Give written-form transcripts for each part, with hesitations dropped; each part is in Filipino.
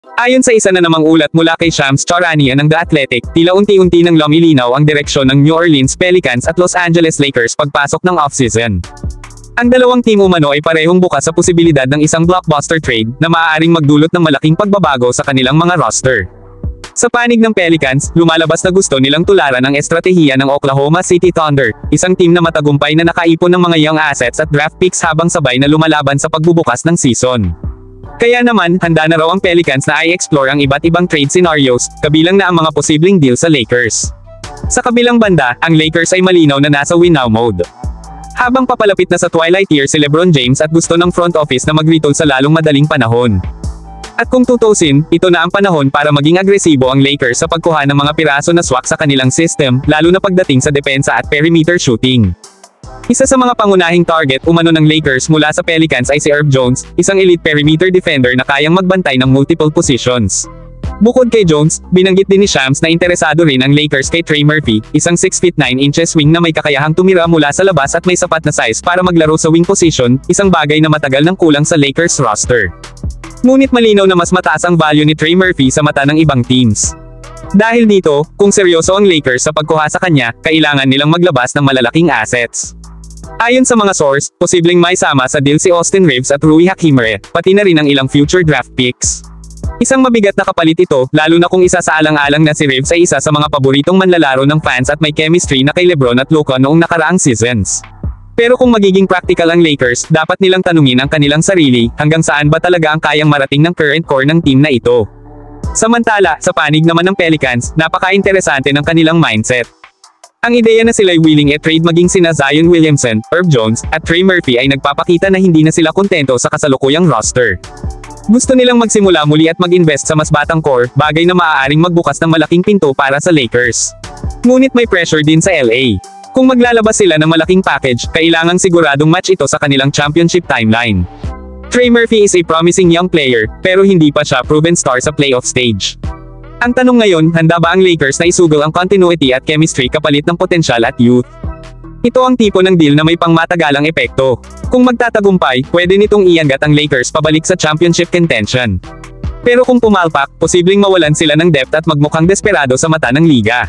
Ayon sa isa na namang ulat mula kay Shams Charania ng The Athletic, tila unti-unti nang lumilinaw ang direksyon ng New Orleans Pelicans at Los Angeles Lakers pagpasok ng offseason. Ang dalawang team umano ay parehong bukas sa posibilidad ng isang blockbuster trade na maaaring magdulot ng malaking pagbabago sa kanilang mga roster. Sa panig ng Pelicans, lumalabas na gusto nilang tularan ang estratehiya ng Oklahoma City Thunder, isang team na matagumpay na nakaipon ng mga young assets at draft picks habang sabay na lumalaban sa pagbubukas ng season. Kaya naman, handa na raw ang Pelicans na i-explore ang iba't ibang trade scenarios, kabilang na ang mga posibleng deal sa Lakers. Sa kabilang banda, ang Lakers ay malinaw na nasa win now mode. Habang papalapit na sa twilight year si LeBron James at gusto ng front office na mag-retool sa lalong madaling panahon. At kung tutusin, ito na ang panahon para maging agresibo ang Lakers sa pagkuha ng mga piraso na swak sa kanilang system, lalo na pagdating sa depensa at perimeter shooting. Isa sa mga pangunahing target umano ng Lakers mula sa Pelicans ay si Herb Jones, isang elite perimeter defender na kayang magbantay ng multiple positions. Bukod kay Jones, binanggit din ni Shams na interesado rin ang Lakers kay Trey Murphy, isang 6'9" wing na may kakayahang tumira mula sa labas at may sapat na size para maglaro sa wing position, isang bagay na matagal nang kulang sa Lakers roster. Ngunit malinaw na mas mataas ang value ni Trey Murphy sa mata ng ibang teams. Dahil dito, kung seryoso ang Lakers sa pagkuha sa kanya, kailangan nilang maglabas ng malalaking assets. Ayon sa mga source, posibleng maisama sa deal si Austin Reeves at Rui Hachimere, pati na rin ang ilang future draft picks. Isang mabigat na kapalit ito, lalo na kung isa sa alang-alang na si Reeves ay isa sa mga paboritong manlalaro ng fans at may chemistry na kay LeBron at Luka noong nakaraang seasons. Pero kung magiging practical ang Lakers, dapat nilang tanungin ang kanilang sarili, hanggang saan ba talaga ang kayang marating ng current core ng team na ito. Samantala, sa panig naman ng Pelicans, napaka-interesante ng kanilang mindset. Ang ideya na sila'y willing i-trade maging sina Zion Williamson, Herb Jones, at Trey Murphy ay nagpapakita na hindi na sila kontento sa kasalukuyang roster. Gusto nilang magsimula muli at mag-invest sa mas batang core, bagay na maaaring magbukas ng malaking pinto para sa Lakers. Ngunit may pressure din sa LA. Kung maglalabas sila ng malaking package, kailangang siguradong match ito sa kanilang championship timeline. Trey Murphy is a promising young player, pero hindi pa siya proven star sa playoff stage. Ang tanong ngayon, handa ba ang Lakers na isugol ang continuity at chemistry kapalit ng potensyal at youth? Ito ang tipo ng deal na may pangmatagalang epekto. Kung magtatagumpay, pwede nitong iangat ang Lakers pabalik sa championship contention. Pero kung pumalpak, posibleng mawalan sila ng depth at magmukhang desperado sa mata ng liga.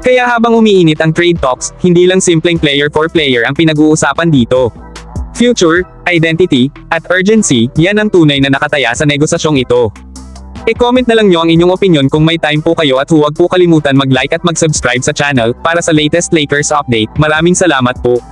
Kaya habang umiinit ang trade talks, hindi lang simpleng player for player ang pinag-uusapan dito. Future, identity, at urgency, yan ang tunay na nakataya sa negosasyong ito. E-comment na lang nyo ang inyong opinion kung may time po kayo at huwag po kalimutan mag-like at mag-subscribe sa channel para sa latest Lakers update. Maraming salamat po.